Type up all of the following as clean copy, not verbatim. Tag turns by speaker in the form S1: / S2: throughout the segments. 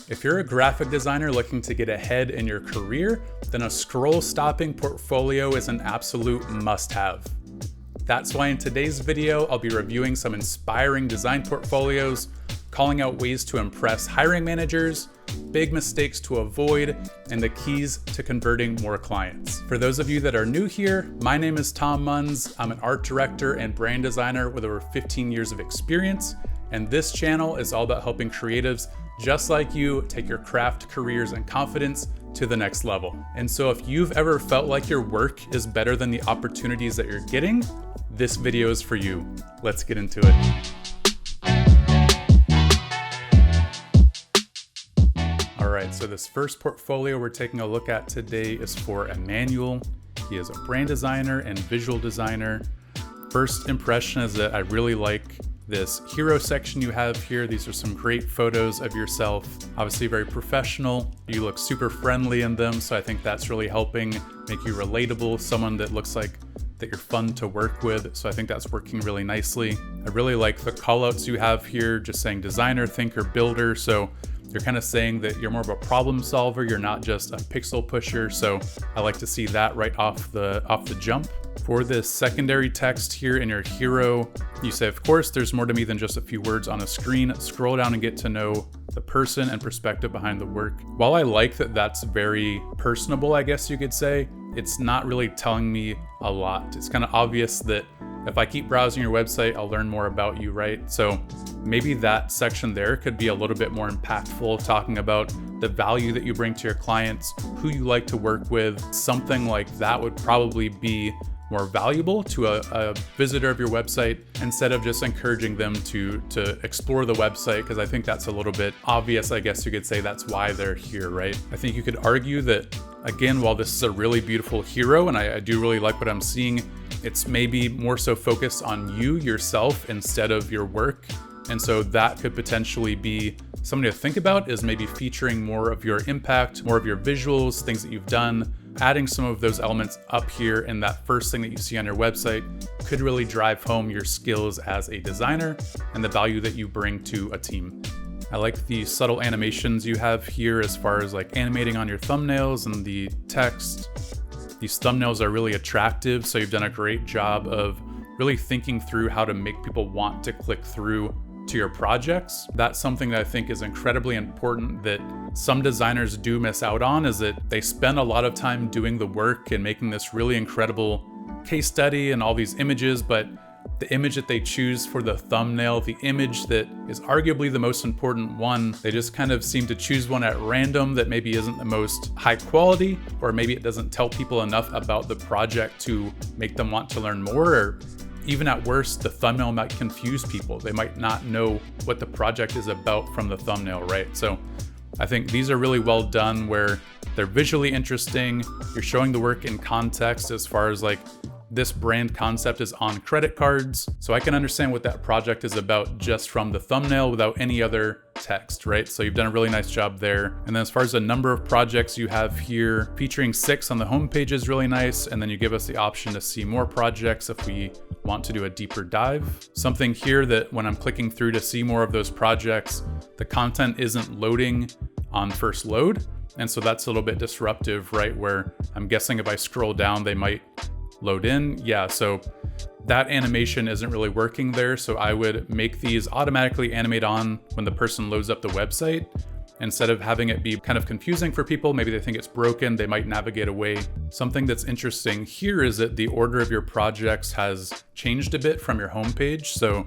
S1: If you're a graphic designer looking to get ahead in your career, then a scroll-stopping portfolio is an absolute must-have. That's why in today's video, I'll be reviewing some inspiring design portfolios, calling out ways to impress hiring managers, big mistakes to avoid, and the keys to converting more clients. For those of you that are new here, my name is Tom Munns. I'm an art director and brand designer with over 15 years of experience, and this channel is all about helping creatives just like you take your craft, careers, and confidence to the next level. And so if you've ever felt like your work is better than the opportunities that you're getting, this video is for you. Let's get into it. All right, so this first portfolio we're taking a look at today is for Emmanuel. He is a brand designer and visual designer. First impression is that I really like this hero section you have here. These are some great photos of yourself. Obviously very professional. You look super friendly in them, so I think that's really helping make you relatable, someone that looks like that you're fun to work with. So I think that's working really nicely. I really like the callouts you have here, just saying designer, thinker, builder. So you're kind of saying that you're more of a problem solver. You're not just a pixel pusher. So I like to see that right off the jump. For this secondary text here in your hero, you say, of course, there's more to me than just a few words on a screen. Scroll down and get to know the person and perspective behind the work. While I like that that's very personable, I guess you could say, it's not really telling me a lot. It's kind of obvious that if I keep browsing your website, I'll learn more about you, right? So maybe that section there could be a little bit more impactful, talking about the value that you bring to your clients, who you like to work with. Something like that would probably be more valuable to a visitor of your website, instead of just encouraging them to explore the website, because I think that's a little bit obvious. I guess you could say that's why they're here, right? I think you could argue that, again, while this is a really beautiful hero, and I do really like what I'm seeing, it's maybe more so focused on you yourself instead of your work. And so that could potentially be something to think about, is maybe featuring more of your impact, more of your visuals, things that you've done. Adding some of those elements up here in that first thing that you see on your website could really drive home your skills as a designer and the value that you bring to a team. I like the subtle animations you have here as far as like animating on your thumbnails and the text. These thumbnails are really attractive, so you've done a great job of really thinking through how to make people want to click through to your projects. That's something that I think is incredibly important that some designers do miss out on, is that they spend a lot of time doing the work and making this really incredible case study and all these images, but the image that they choose for the thumbnail, the image that is arguably the most important one, they just kind of seem to choose one at random that maybe isn't the most high quality, or maybe it doesn't tell people enough about the project to make them want to learn more, or even at worst, the thumbnail might confuse people. They might not know what the project is about from the thumbnail, right? So I think these are really well done, where they're visually interesting. You're showing the work in context, as far as like, this brand concept is on credit cards. So I can understand what that project is about just from the thumbnail without any other text, right? So you've done a really nice job there. And then as far as the number of projects you have here, featuring 6 on the homepage is really nice. And then you give us the option to see more projects if we want to do a deeper dive. Something here that when I'm clicking through to see more of those projects, the content isn't loading on first load. And so that's a little bit disruptive, right? Where I'm guessing if I scroll down, they might load in. Yeah, so that animation isn't really working there. So I would make these automatically animate on when the person loads up the website, instead of having it be kind of confusing for people. Maybe they think it's broken, they might navigate away. Something that's interesting here is that the order of your projects has changed a bit from your homepage. So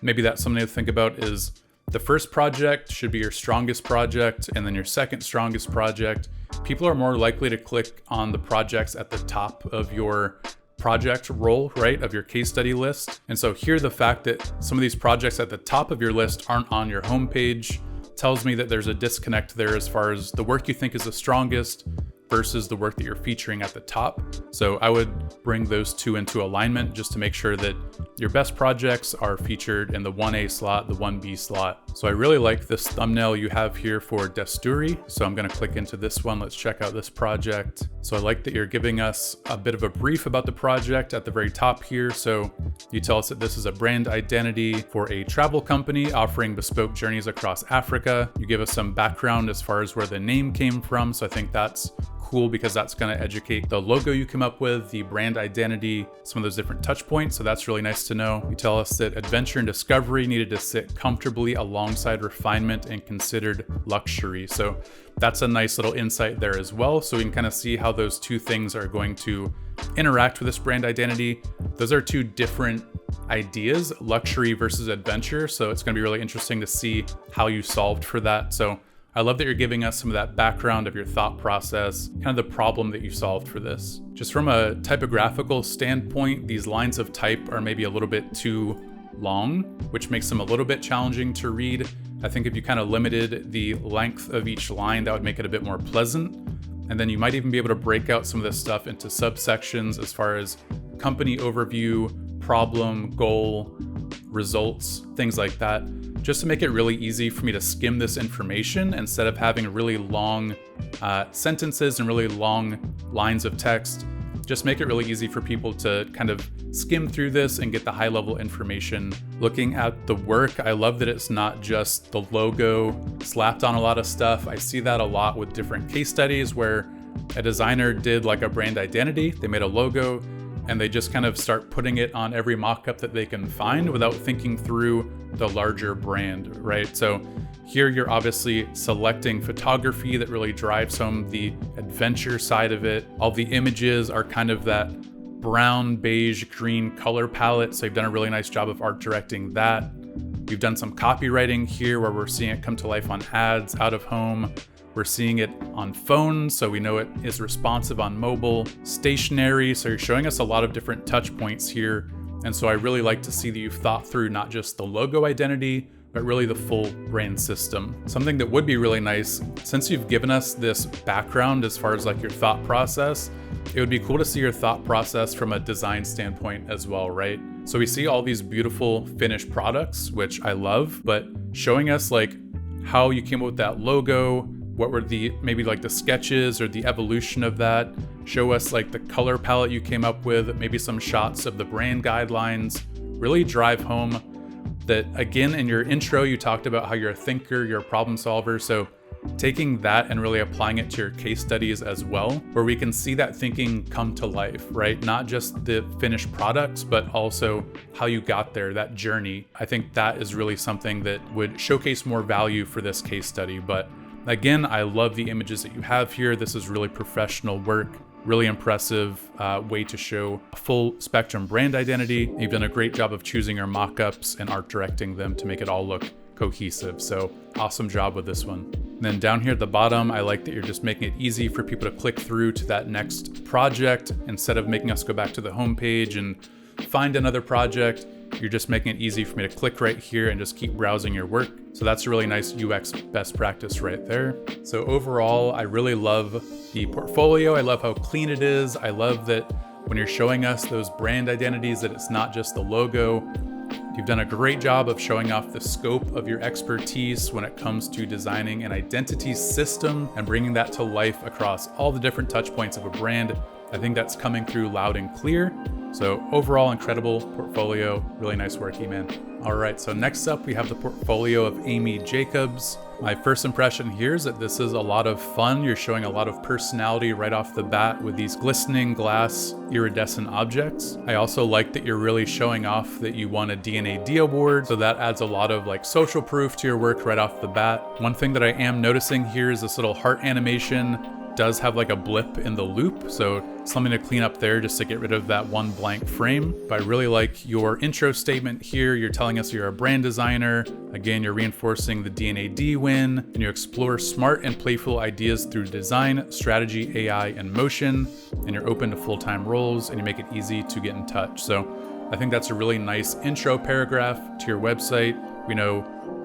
S1: maybe that's something to think about, is the first project should be your strongest project, and then your second strongest project. People are more likely to click on the projects at the top of your project roll, right, of your case study list. And so here, the fact that some of these projects at the top of your list aren't on your homepage tells me that there's a disconnect there as far as the work you think is the strongest versus the work that you're featuring at the top. So I would bring those two into alignment just to make sure that your best projects are featured in the 1A slot, the 1B slot, So I really like this thumbnail you have here for Desturi. So I'm gonna click into this one. Let's check out this project. So I like that you're giving us a bit of a brief about the project at the very top here. So you tell us that this is a brand identity for a travel company offering bespoke journeys across Africa. You give us some background as far as where the name came from. So I think that's cool because that's going to educate the logo you come up with, the brand identity, some of those different touch points. So that's really nice to know. You tell us that adventure and discovery needed to sit comfortably alongside refinement and considered luxury. So that's a nice little insight there as well. So we can kind of see how those two things are going to interact with this brand identity. Those are two different ideas, luxury versus adventure. So it's going to be really interesting to see how you solved for that. So I love that you're giving us some of that background of your thought process, kind of the problem that you solved for this. Just from a typographical standpoint, these lines of type are maybe a little bit too long, which makes them a little bit challenging to read. I think if you kind of limited the length of each line, that would make it a bit more pleasant. And then you might even be able to break out some of this stuff into subsections as far as company overview, problem, goal, results, things like that, just to make it really easy for me to skim this information instead of having really long sentences and really long lines of text. Just make it really easy for people to kind of skim through this and get the high level information. Looking at the work, I love that it's not just the logo slapped on a lot of stuff. I see that a lot with different case studies where a designer did like a brand identity, they made a logo, and they just kind of start putting it on every mock-up that they can find without thinking through the larger brand, right? So here you're obviously selecting photography that really drives home the adventure side of it. All the images are kind of that brown, beige, green color palette. So you've done a really nice job of art directing that. You've done some copywriting here where we're seeing it come to life on ads, out of home. We're seeing it on phones, so we know it is responsive on mobile, stationary. So you're showing us a lot of different touch points here. And so I really like to see that you've thought through not just the logo identity, but really the full brand system. Something that would be really nice, since you've given us this background as far as like your thought process, it would be cool to see your thought process from a design standpoint as well, right? So we see all these beautiful finished products, which I love, but showing us like how you came up with that logo, what were the maybe like the sketches or the evolution of that. Show us like the color palette you came up with, maybe some shots of the brand guidelines. Really drive home that, again, in your intro, you talked about how you're a thinker, you're a problem solver. So taking that and really applying it to your case studies as well, where we can see that thinking come to life, right? Not just the finished products, but also how you got there, that journey. I think that is really something that would showcase more value for this case study. But again, I love the images that you have here. This is really professional work, really impressive way to show a full spectrum brand identity. You've done a great job of choosing your mock-ups and art directing them to make it all look cohesive. So awesome job with this one. And then down here at the bottom, I like that you're just making it easy for people to click through to that next project instead of making us go back to the homepage and find another project. You're just making it easy for me to click right here and just keep browsing your work. So that's a really nice UX best practice right there. So overall, I really love the portfolio. I love how clean it is. I love that when you're showing us those brand identities, that it's not just the logo. You've done a great job of showing off the scope of your expertise when it comes to designing an identity system and bringing that to life across all the different touch points of a brand. I think that's coming through loud and clear. So overall, incredible portfolio. Really nice work, E-Man. All right, so next up we have the portfolio of Amy Jacobs. My first impression here is that this is a lot of fun. You're showing a lot of personality right off the bat with these glistening glass iridescent objects. I also like that you're really showing off that you won a D&AD award, so that adds a lot of like social proof to your work right off the bat. One thing that I am noticing here is this little heart animation does have like a blip in the loop, so something to clean up there just to get rid of that one blank frame. But I really like your intro statement here. You're telling us you're a brand designer. Again, you're reinforcing the D&AD win, and you explore smart and playful ideas through design, strategy, AI, and motion, and you're open to full-time roles, and you make it easy to get in touch. So I think that's a really nice intro paragraph to your website. We know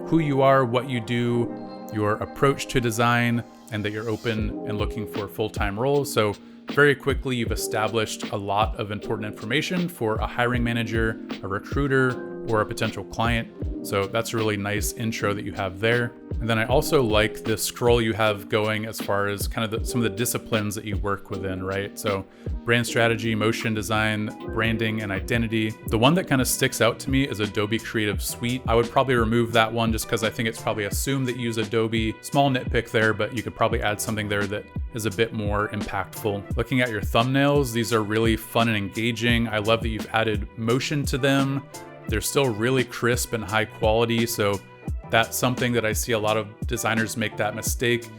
S1: who you are, what you do, your approach to design, and that you're open and looking for full-time roles. So very quickly, you've established a lot of important information for a hiring manager, a recruiter, or a potential client. So that's a really nice intro that you have there. And then I also like the scroll you have going as far as kind of some of the disciplines that you work within, right? So brand strategy, motion design, branding, and identity. The one that kind of sticks out to me is Adobe Creative Suite. I would probably remove that one just because I think it's probably assumed that you use Adobe. Small nitpick there, but you could probably add something there that is a bit more impactful. Looking at your thumbnails, these are really fun and engaging. I love that you've added motion to them. They're still really crisp and high quality, so that's something that I see a lot of designers make that mistake,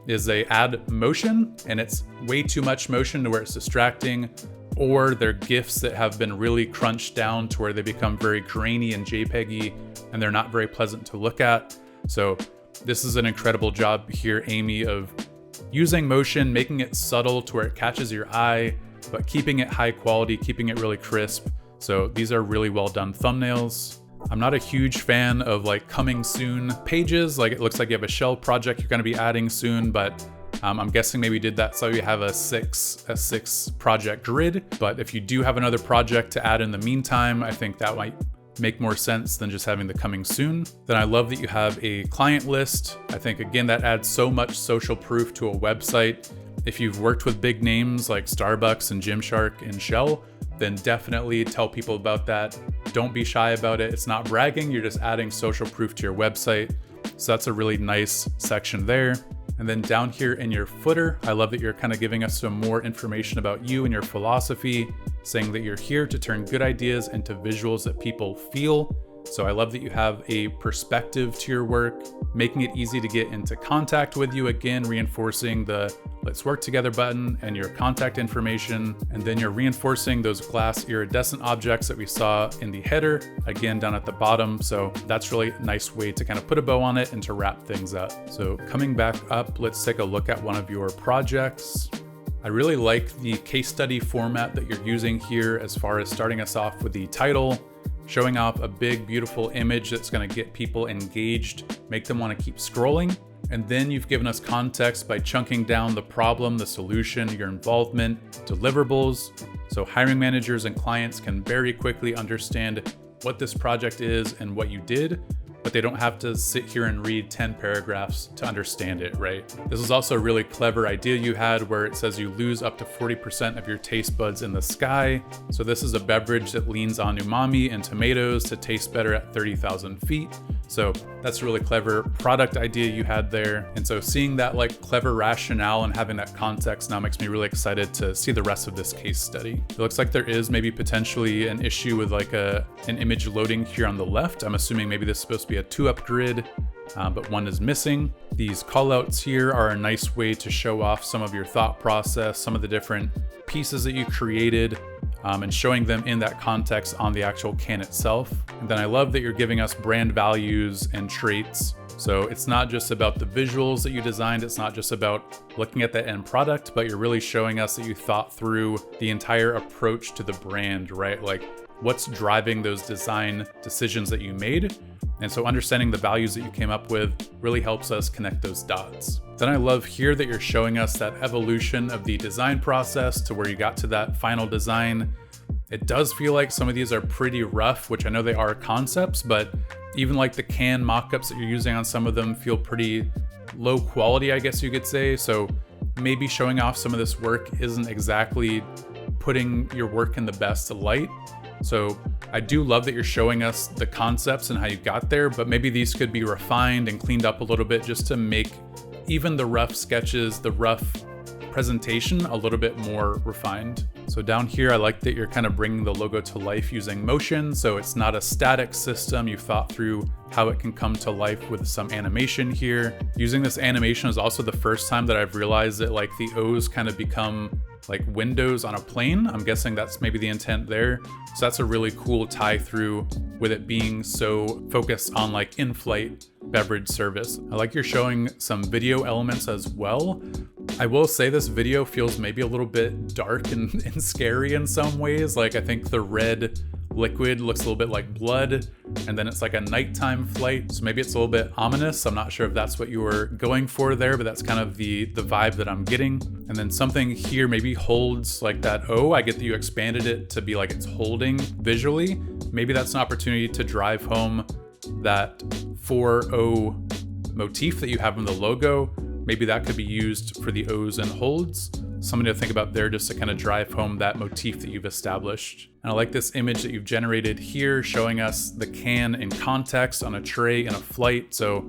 S1: is they add motion and it's way too much motion to where it's distracting, or they're GIFs that have been really crunched down to where they become very grainy and JPEG-y and they're not very pleasant to look at. So this is an incredible job here, Amy, of using motion, making it subtle to where it catches your eye, but keeping it high quality, keeping it really crisp. So these are really well done thumbnails. I'm not a huge fan of like coming soon pages. Like it looks like you have a shell project you're going to be adding soon, but I'm guessing maybe you did that so you have a six project grid. But if you do have another project to add in the meantime, I think that might make more sense than just having the coming soon. Then I love that you have a client list. I think again, that adds so much social proof to a website. If you've worked with big names like Starbucks and Gymshark and Shell, then definitely tell people about that. Don't be shy about it. It's not bragging, you're just adding social proof to your website. So that's a really nice section there. And then down here in your footer, I love that you're kind of giving us some more information about you and your philosophy, saying that you're here to turn good ideas into visuals that people feel. So I love that you have a perspective to your work, making it easy to get into contact with you, again, reinforcing the let's work together button and your contact information. And then you're reinforcing those glass iridescent objects that we saw in the header, again, down at the bottom. So that's really a nice way to kind of put a bow on it and to wrap things up. So coming back up, let's take a look at one of your projects. I really like the case study format that you're using here as far as starting us off with the title, showing off a big, beautiful image that's going to get people engaged, make them want to keep scrolling. And then you've given us context by chunking down the problem, the solution, your involvement, deliverables. So hiring managers and clients can very quickly understand what this project is and what you did, but they don't have to sit here and read 10 paragraphs to understand it, right? This is also a really clever idea you had where it says you lose up to 40% of your taste buds in the sky. So this is a beverage that leans on umami and tomatoes to taste better at 30,000 feet. So that's a really clever product idea you had there. And so seeing that like clever rationale and having that context now makes me really excited to see the rest of this case study. It looks like there is maybe potentially an issue with like an image loading here on the left. I'm assuming maybe this is supposed to be a 2-up grid, but one is missing. These callouts here are a nice way to show off some of your thought process, some of the different pieces that you created, and showing them in that context on the actual can itself. And then I love that you're giving us brand values and traits. So it's not just about the visuals that you designed, it's not just about looking at the end product, but you're really showing us that you thought through the entire approach to the brand, right? Like what's driving those design decisions that you made. And so understanding the values that you came up with really helps us connect those dots. Then I love here that you're showing us that evolution of the design process to where you got to that final design. It does feel like some of these are pretty rough, which I know they are concepts, but even like the can mock-ups that you're using on some of them feel pretty low quality, I guess you could say. So maybe showing off some of this work isn't exactly putting your work in the best light. So I do love that you're showing us the concepts and how you got there, but maybe these could be refined and cleaned up a little bit just to make even the rough sketches, the rough presentation a little bit more refined. So down here, I like that you're kind of bringing the logo to life using motion. So it's not a static system. You've thought through how it can come to life with some animation here. Using this animation is also the first time that I've realized that like the O's kind of become like windows on a plane. I'm guessing that's maybe the intent there. So that's a really cool tie through with it being so focused on like in-flight beverage service. I like you're showing some video elements as well. I will say this video feels maybe a little bit dark and scary in some ways. Like I think the red liquid looks a little bit like blood, and then it's like a nighttime flight. So maybe it's a little bit ominous. I'm not sure if that's what you were going for there, but that's kind of the vibe that I'm getting. And then something here maybe holds like that O. I get that you expanded it to be like it's holding visually. Maybe that's an opportunity to drive home that 4-O motif that you have in the logo, maybe that could be used for the O's and holds. Something to think about there just to kind of drive home that motif that you've established. And I like this image that you've generated here showing us the can in context on a tray in a flight. So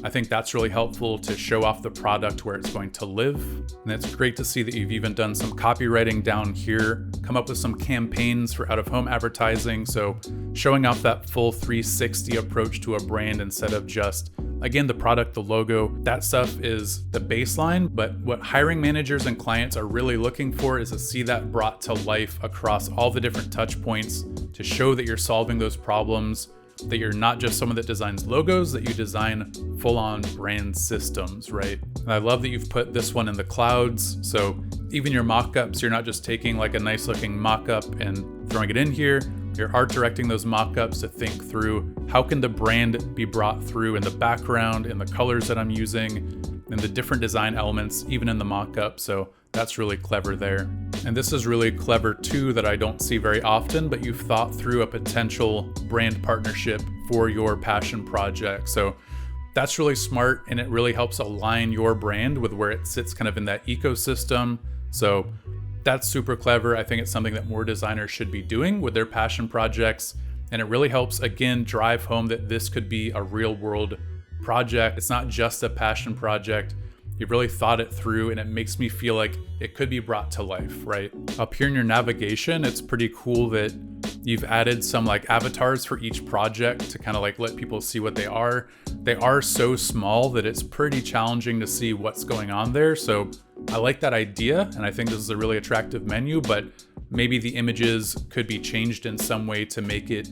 S1: I think that's really helpful to show off the product where it's going to live. And it's great to see that you've even done some copywriting down here, come up with some campaigns for out-of-home advertising. So showing off that full 360 approach to a brand instead of just, again, the product, the logo. That stuff is the baseline, but what hiring managers and clients are really looking for is to see that brought to life across all the different touch points to show that you're solving those problems, that you're not just someone that designs logos, that you design full-on brand systems, right? And I love that you've put this one in the clouds. So even your mock-ups, you're not just taking like a nice looking mock-up and throwing it in here. You're art directing those mock-ups to think through how can the brand be brought through in the background, in the colors that I'm using, and the different design elements, even in the mock-up. So that's really clever there. And this is really clever too, that I don't see very often, but you've thought through a potential brand partnership for your passion project. So that's really smart, and it really helps align your brand with where it sits kind of in that ecosystem. So that's super clever. I think it's something that more designers should be doing with their passion projects. And it really helps, again, drive home that this could be a real world project. It's not just a passion project. You've really thought it through, and it makes me feel like it could be brought to life, right? Up here in your navigation, it's pretty cool that you've added some like avatars for each project to kind of like let people see what they are. They are so small that it's pretty challenging to see what's going on there. So I like that idea, and I think this is a really attractive menu, but maybe the images could be changed in some way to make it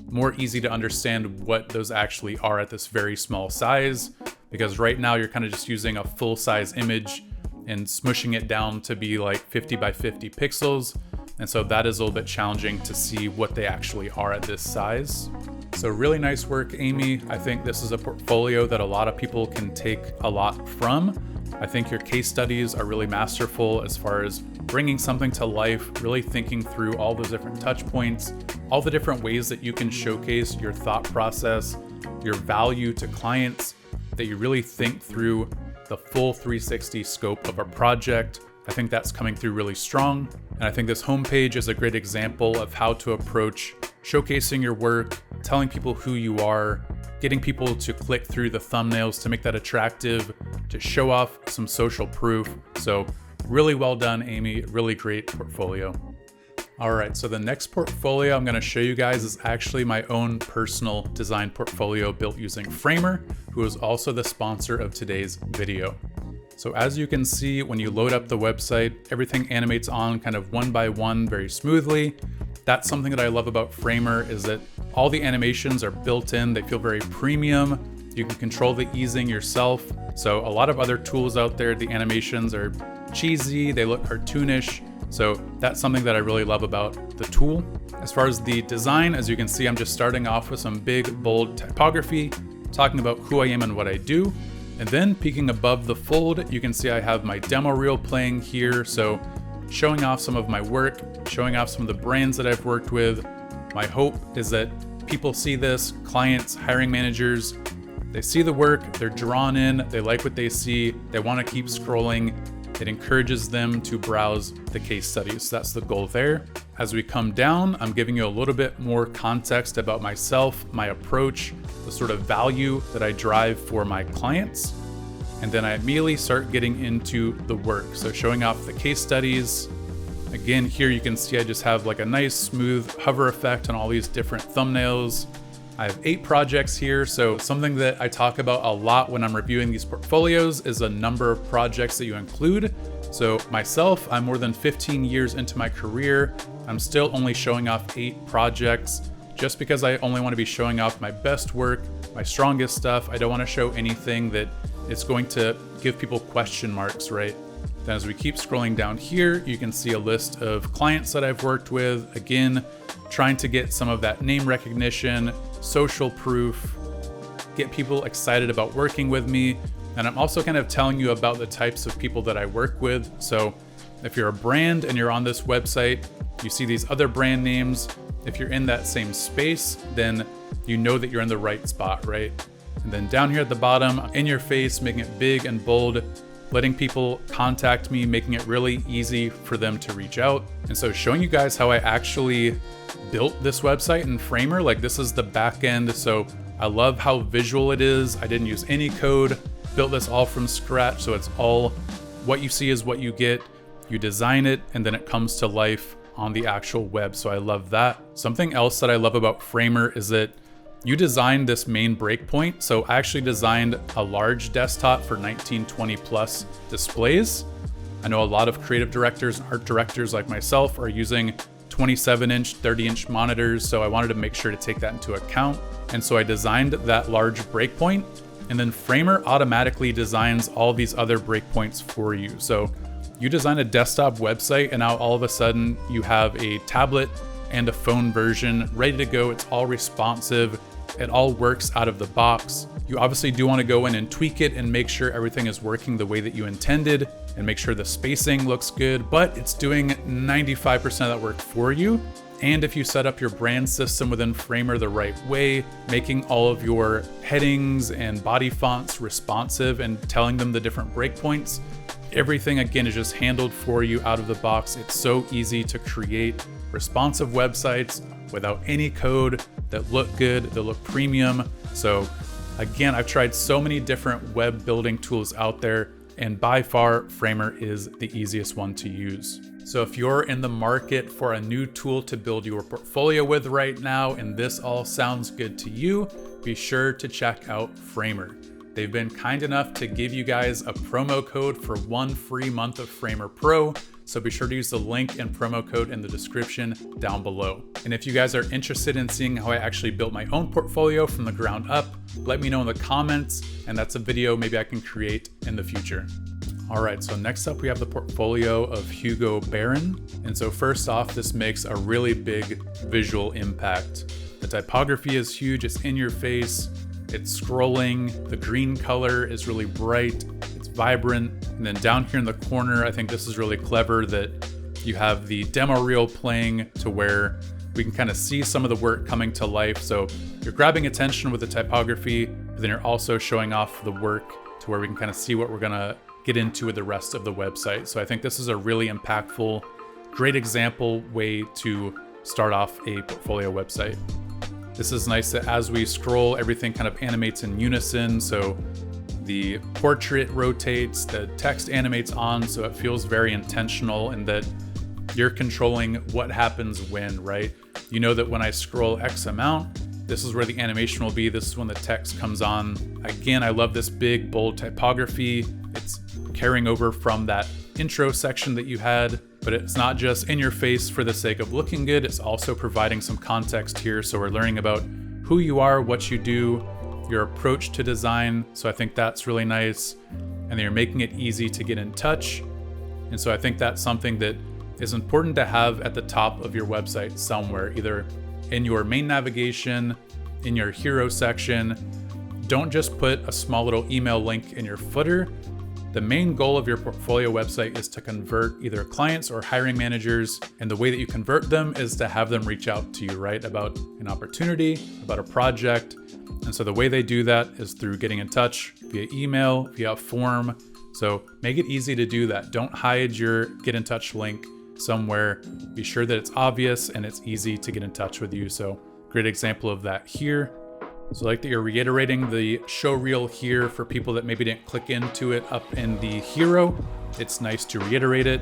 S1: more easy to understand what those actually are at this very small size. Because right now you're kind of just using a full size image and smushing it down to be like 50 by 50 pixels. And so that is a little bit challenging to see what they actually are at this size. So really nice work, Amy. I think this is a portfolio that a lot of people can take a lot from. I think your case studies are really masterful as far as bringing something to life, really thinking through all those different touch points, all the different ways that you can showcase your thought process, your value to clients, that you really think through the full 360 scope of a project. I think that's coming through really strong. And I think this homepage is a great example of how to approach showcasing your work, telling people who you are, getting people to click through the thumbnails to make that attractive, to show off some social proof. So really well done, Amy. Really great portfolio. All right, so the next portfolio I'm gonna show you guys is actually my own personal design portfolio built using Framer, who is also the sponsor of today's video. So as you can see, when you load up the website, everything animates on kind of one by one very smoothly. That's something that I love about Framer, is that all the animations are built in. They feel very premium. You can control the easing yourself. So a lot of other tools out there, the animations are cheesy, they look cartoonish. So that's something that I really love about the tool. As far as the design, as you can see, I'm just starting off with some big, bold typography, talking about who I am and what I do. And then peeking above the fold, you can see I have my demo reel playing here. So showing off some of my work, showing off some of the brands that I've worked with. My hope is that people see this, clients, hiring managers, they see the work, they're drawn in, they like what they see, they want to keep scrolling. It encourages them to browse the case studies. So that's the goal there. As we come down, I'm giving you a little bit more context about myself, my approach, the sort of value that I drive for my clients. And then I immediately start getting into the work. So showing off the case studies. Again, here you can see I just have like a nice smooth hover effect on all these different thumbnails. I have 8 projects here, so something that I talk about a lot when I'm reviewing these portfolios is a number of projects that you include. So myself, I'm more than 15 years into my career. I'm still only showing off 8 projects just because I only want to be showing off my best work, my strongest stuff. I don't want to show anything that is going to give people question marks, right? Then as we keep scrolling down here, you can see a list of clients that I've worked with. Again, trying to get some of that name recognition, social proof, get people excited about working with me. And I'm also kind of telling you about the types of people that I work with. So if you're a brand and you're on this website, you see these other brand names. If you're in that same space, then you know that you're in the right spot, right? And then down here at the bottom, in your face, making it big and bold, letting people contact me, making it really easy for them to reach out. And so showing you guys how I actually built this website in Framer. Like, this is the back end. So I love how visual it is. I didn't use any code, built this all from scratch. So it's all what you see is what you get. You design it and then it comes to life on the actual web. So I love that. Something else that I love about Framer is that you designed this main breakpoint. So I actually designed a large desktop for 1920 plus displays. I know a lot of creative directors and art directors like myself are using 27-inch, 30-inch monitors. So I wanted to make sure to take that into account. And so I designed that large breakpoint, and then Framer automatically designs all these other breakpoints for you. So you design a desktop website and now all of a sudden you have a tablet and a phone version ready to go. It's all responsive. It all works out of the box. You obviously do want to go in and tweak it and make sure everything is working the way that you intended and make sure the spacing looks good, but it's doing 95% of that work for you. And if you set up your brand system within Framer the right way, making all of your headings and body fonts responsive and telling them the different breakpoints, everything again is just handled for you out of the box. It's so easy to create responsive websites without any code that look good, that look premium. So again, I've tried so many different web building tools out there, and by far Framer is the easiest one to use. So if you're in the market for a new tool to build your portfolio with right now, and this all sounds good to you, be sure to check out Framer. They've been kind enough to give you guys a promo code for 1 free month of Framer Pro. So be sure to use the link and promo code in the description down below. And if you guys are interested in seeing how I actually built my own portfolio from the ground up, let me know in the comments, and that's a video maybe I can create in the future. All right, so next up we have the portfolio of Hugo Barron. And so first off, this makes a really big visual impact. The typography is huge, it's in your face, it's scrolling, the green color is really bright, it's vibrant. And then down here in the corner, I think this is really clever that you have the demo reel playing to where we can kind of see some of the work coming to life. So you're grabbing attention with the typography, but then you're also showing off the work to where we can kind of see what we're gonna get into with the rest of the website. So I think this is a really impactful, great example way to start off a portfolio website. This is nice that as we scroll, everything kind of animates in unison. So the portrait rotates, the text animates on, so it feels very intentional in that you're controlling what happens when, right? You know that when I scroll X amount, this is where the animation will be. This is when the text comes on. Again, I love this big, bold typography. It's carrying over from that intro section that you had, but it's not just in your face for the sake of looking good. It's also providing some context here. So we're learning about who you are, what you do, your approach to design. So I think that's really nice. And then you're making it easy to get in touch. And so I think that's something that is important to have at the top of your website somewhere, either in your main navigation, in your hero section. Don't just put a small little email link in your footer. The main goal of your portfolio website is to convert either clients or hiring managers. And the way that you convert them is to have them reach out to you, right? About an opportunity, about a project. And so the way they do that is through getting in touch via email, via a form. So make it easy to do that. Don't hide your get in touch link somewhere. Be sure that it's obvious and it's easy to get in touch with you. So great example of that here. So I like that you're reiterating the show reel here for people that maybe didn't click into it up in the hero. It's nice to reiterate it.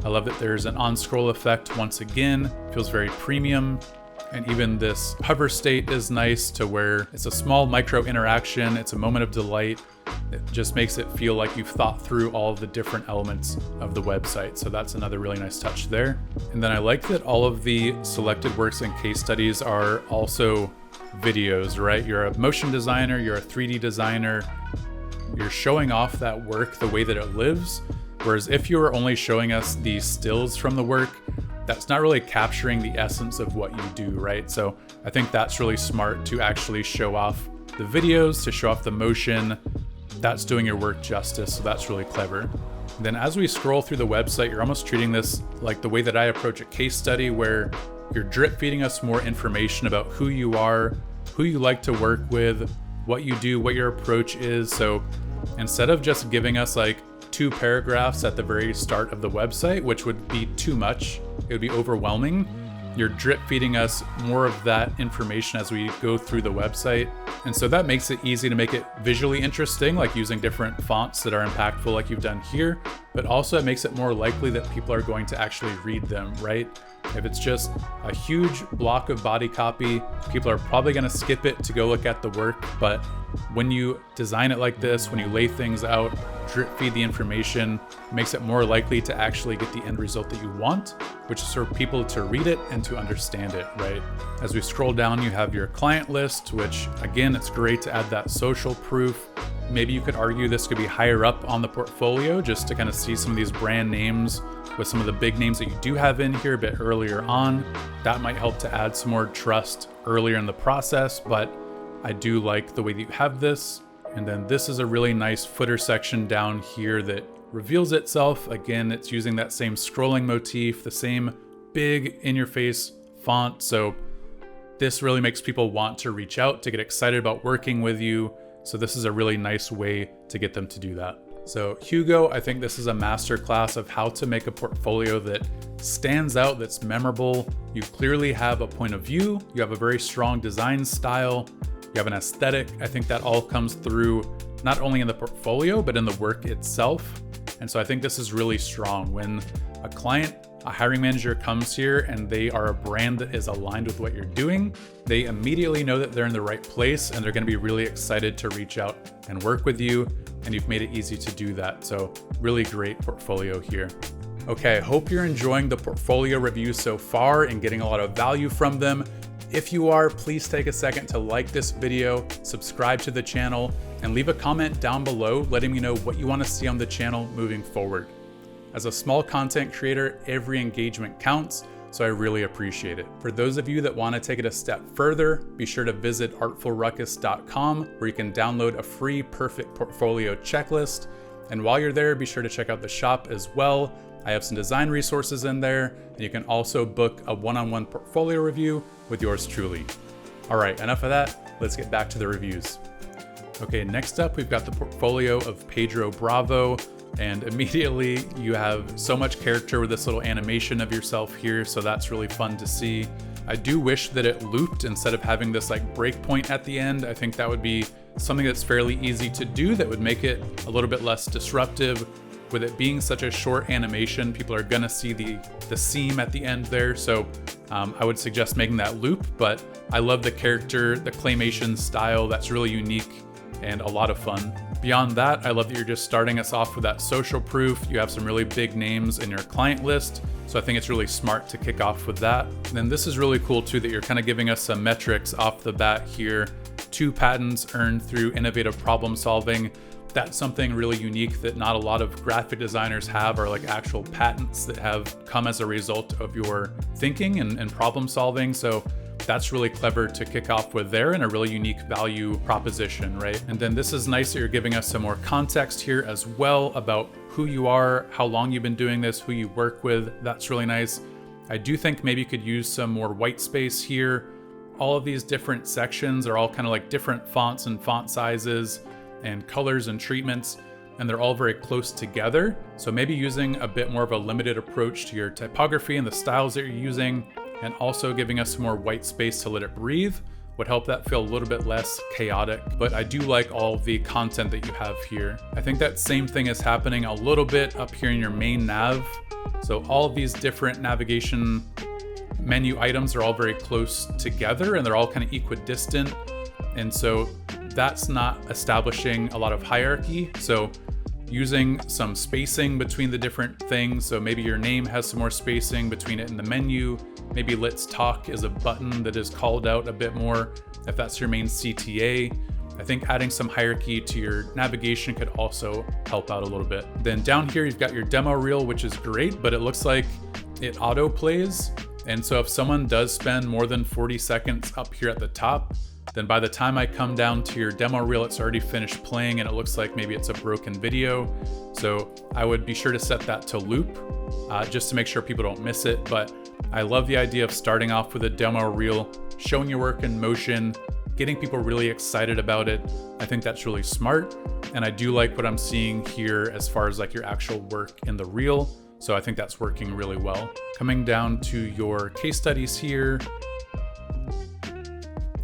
S1: I love that there's an on-scroll effect once again. Feels very premium. And even this hover state is nice to where it's a small micro interaction. It's a moment of delight. It just makes it feel like you've thought through all the different elements of the website. So that's another really nice touch there. And then I like that all of the selected works and case studies are also videos, right? You're a motion designer, you're a 3D designer, you're showing off that work the way that it lives. Whereas if you were only showing us the stills from the work, that's not really capturing the essence of what you do, right? So I think that's really smart to actually show off the videos, to show off the motion. That's doing your work justice, so that's really clever. And then as we scroll through the website, you're almost treating this like the way that I approach a case study, where you're drip feeding us more information about who you are, who you like to work with, what you do, what your approach is. So instead of just giving us like 2 paragraphs at the very start of the website, which would be too much, it would be overwhelming, you're drip feeding us more of that information as we go through the website. And so that makes it easy to make it visually interesting, like using different fonts that are impactful like you've done here, but also it makes it more likely that people are going to actually read them, right? If it's just a huge block of body copy, people are probably going to skip it to go look at the work. But when you design it like this, when you lay things out, drip feed the information, it makes it more likely to actually get the end result that you want, which is for people to read it and to understand it, right? As we scroll down, you have your client list, which again, it's great to add that social proof. Maybe you could argue this could be higher up on the portfolio just to kind of see some of these brand names with some of the big names that you do have in here a bit earlier on. That might help to add some more trust earlier in the process, but I do like the way that you have this. And then this is a really nice footer section down here that reveals itself. Again, it's using that same scrolling motif, the same big in-your-face font. So this really makes people want to reach out, to get excited about working with you. So this is a really nice way to get them to do that. So Hugo, I think this is a masterclass of how to make a portfolio that stands out, that's memorable. You clearly have a point of view. You have a very strong design style. You have an aesthetic. I think that all comes through not only in the portfolio, but in the work itself. And so I think this is really strong. When a client, a hiring manager comes here and they are a brand that is aligned with what you're doing, they immediately know that they're in the right place and they're going to be really excited to reach out and work with you. And you've made it easy to do that. So really great portfolio here. Okay, hope you're enjoying the portfolio reviews so far and getting a lot of value from them. If you are, please take a second to like this video, subscribe to the channel, and leave a comment down below letting me know what you want to see on the channel moving forward. As a small content creator, every engagement counts, so I really appreciate it. For those of you that want to take it a step further, be sure to visit artfulruckus.com where you can download a free perfect portfolio checklist. And while you're there, be sure to check out the shop as well. I have some design resources in there, and you can also book a one-on-one portfolio review with yours truly. All right, enough of that. Let's get back to the reviews. Okay, next up, we've got the portfolio of Pedro Bravo. And immediately you have so much character with this little animation of yourself here, so that's really fun to see. I do wish that it looped instead of having this like breakpoint at the end. I think that would be something that's fairly easy to do that would make it a little bit less disruptive. With it being such a short animation, people are gonna see the seam at the end there, so I would suggest making that loop, but I love the character, the claymation style, that's really unique and a lot of fun. Beyond that, I love that you're just starting us off with that social proof. You have some really big names in your client list, so I think it's really smart to kick off with that. And then this is really cool too, that you're kind of giving us some metrics off the bat here. 2 patents earned through innovative problem solving. That's something really unique that not a lot of graphic designers have, are like actual patents that have come as a result of your thinking and problem solving. So that's really clever to kick off with there, and a really unique value proposition, right? And then this is nice that you're giving us some more context here as well about who you are, how long you've been doing this, who you work with. That's really nice. I do think maybe you could use some more white space here. All of these different sections are all kind of like different fonts and font sizes and colors and treatments, and they're all very close together. So maybe using a bit more of a limited approach to your typography and the styles that you're using, and also giving us some more white space to let it breathe would help that feel a little bit less chaotic. But I do like all the content that you have here. I think that same thing is happening a little bit up here in your main nav. So all of these different navigation menu items are all very close together, and they're all kind of equidistant. And so that's not establishing a lot of hierarchy. So using some spacing between the different things. So maybe your name has some more spacing between it and the menu. Maybe Let's Talk is a button that is called out a bit more if that's your main CTA. I think adding some hierarchy to your navigation could also help out a little bit. Then down here, you've got your demo reel, which is great, but it looks like it auto plays. And so if someone does spend more than 40 seconds up here at the top, then by the time I come down to your demo reel, it's already finished playing and it looks like maybe it's a broken video. So I would be sure to set that to loop just to make sure people don't miss it. But I love the idea of starting off with a demo reel, showing your work in motion, getting people really excited about it. I think that's really smart. And I do like what I'm seeing here as far as like your actual work in the reel. So I think that's working really well. Coming down to your case studies here,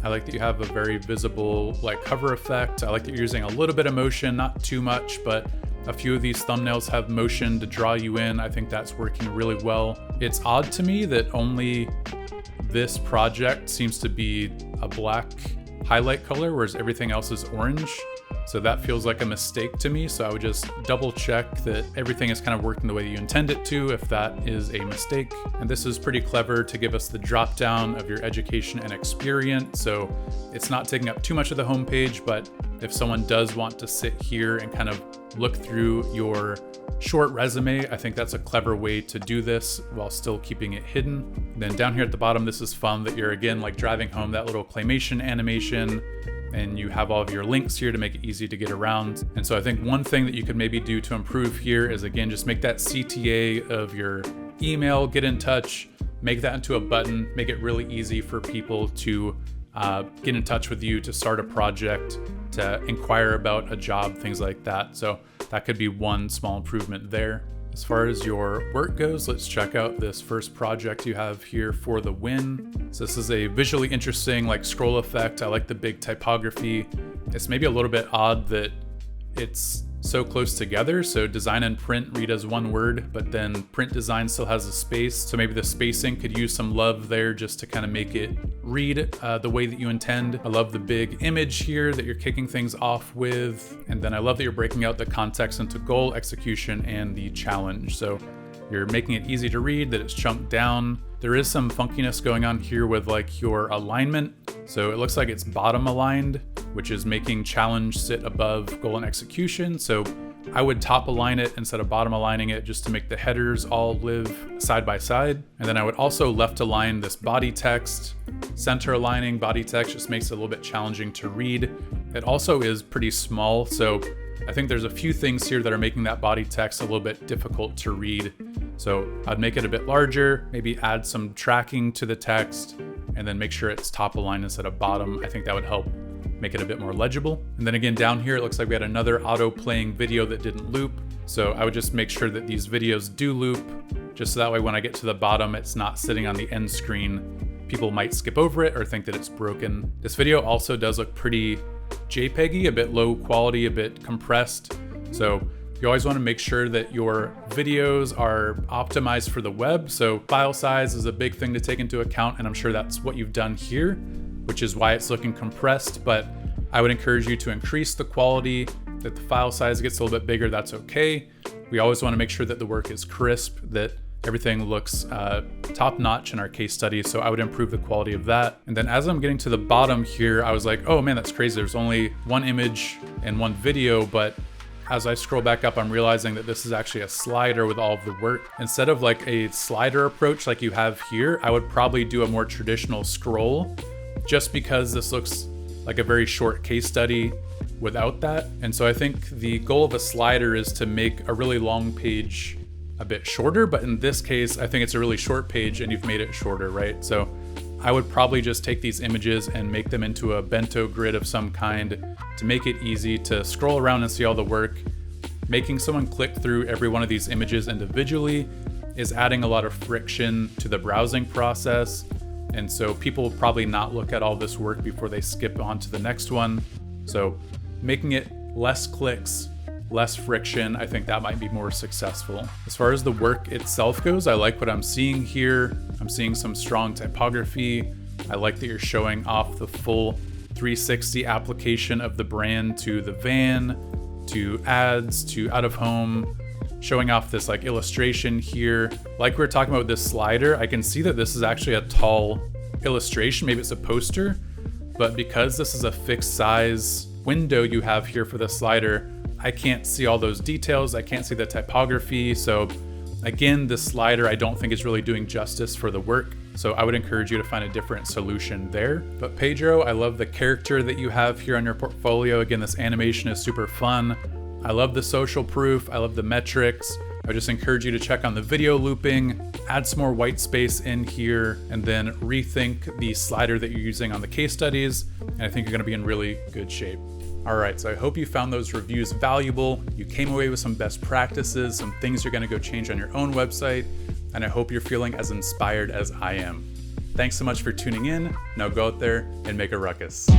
S1: I like that you have a very visible like hover effect. I like that you're using a little bit of motion, not too much, but a few of these thumbnails have motion to draw you in. I think that's working really well. It's odd to me that only this project seems to be a black highlight color, whereas everything else is orange. So that feels like a mistake to me. So I would just double check that everything is kind of working the way that you intend it to, if that is a mistake. And this is pretty clever to give us the drop down of your education and experience. So it's not taking up too much of the homepage, but if someone does want to sit here and kind of look through your short resume, I think that's a clever way to do this while still keeping it hidden. And then down here at the bottom, this is fun that you're again like driving home that little claymation animation, and you have all of your links here to make it easy to get around. And so I think one thing that you could maybe do to improve here is again, just make that CTA of your email, get in touch, make that into a button, make it really easy for people to get in touch with you to start a project, to inquire about a job, things like that. So that could be one small improvement there. As far as your work goes, let's check out this first project you have here for the win. So this is a visually interesting like scroll effect. I like the big typography. It's maybe a little bit odd that it's so close together. So design and print read as one word, but then print design still has a space. So maybe the spacing could use some love there just to kind of make it read the way that you intend. I love the big image here that you're kicking things off with. And then I love that you're breaking out the context into goal, execution, and the challenge. So you're making it easy to read, that it's chunked down. There is some funkiness going on here with like your alignment. So it looks like it's bottom aligned, which is making challenge sit above goal and execution. So I would top align it instead of bottom aligning it, just to make the headers all live side by side. And then I would also left align this body text. Center aligning body text just makes it a little bit challenging to read. It also is pretty small. So I think there's a few things here that are making that body text a little bit difficult to read. So I'd make it a bit larger, maybe add some tracking to the text, and then make sure it's top aligned instead of bottom. I think that would help make it a bit more legible. And then again, down here, it looks like we had another auto playing video that didn't loop. So I would just make sure that these videos do loop, just so that way when I get to the bottom, it's not sitting on the end screen. People might skip over it or think that it's broken. This video also does look pretty JPEG-y, a bit low quality, a bit compressed. So you always want to make sure that your videos are optimized for the web. So file size is a big thing to take into account, and I'm sure that's what you've done here, which is why it's looking compressed. But I would encourage you to increase the quality, that the file size gets a little bit bigger, that's okay. We always want to make sure that the work is crisp, that everything looks top notch in our case study. So I would improve the quality of that. And then as I'm getting to the bottom here, I was like, oh man, that's crazy. There's only one image and one video, but as I scroll back up, I'm realizing that this is actually a slider with all of the work. Instead of like a slider approach like you have here, I would probably do a more traditional scroll, just because this looks like a very short case study without that. And so I think the goal of a slider is to make a really long page a bit shorter, but in this case, I think it's a really short page and you've made it shorter, right? So I would probably just take these images and make them into a bento grid of some kind to make it easy to scroll around and see all the work. Making someone click through every one of these images individually is adding a lot of friction to the browsing process. And so people will probably not look at all this work before they skip on to the next one. So making it less clicks, less friction, I think that might be more successful. As far as the work itself goes, I like what I'm seeing here. I'm seeing some strong typography. I like that you're showing off the full 360 application of the brand to the van, to ads, to out of home, showing off this like illustration here. Like we were talking about with this slider, I can see that this is actually a tall illustration. Maybe it's a poster, but because this is a fixed size window you have here for the slider, I can't see all those details. I can't see the typography. So again, this slider I don't think is really doing justice for the work. So I would encourage you to find a different solution there. But Pedro, I love the character that you have here on your portfolio. Again, this animation is super fun. I love the social proof. I love the metrics. I just encourage you to check on the video looping, add some more white space in here, and then rethink the slider that you're using on the case studies, and I think you're gonna be in really good shape. All right, so I hope you found those reviews valuable. You came away with some best practices, some things you're gonna go change on your own website, and I hope you're feeling as inspired as I am. Thanks so much for tuning in. Now go out there and make a ruckus.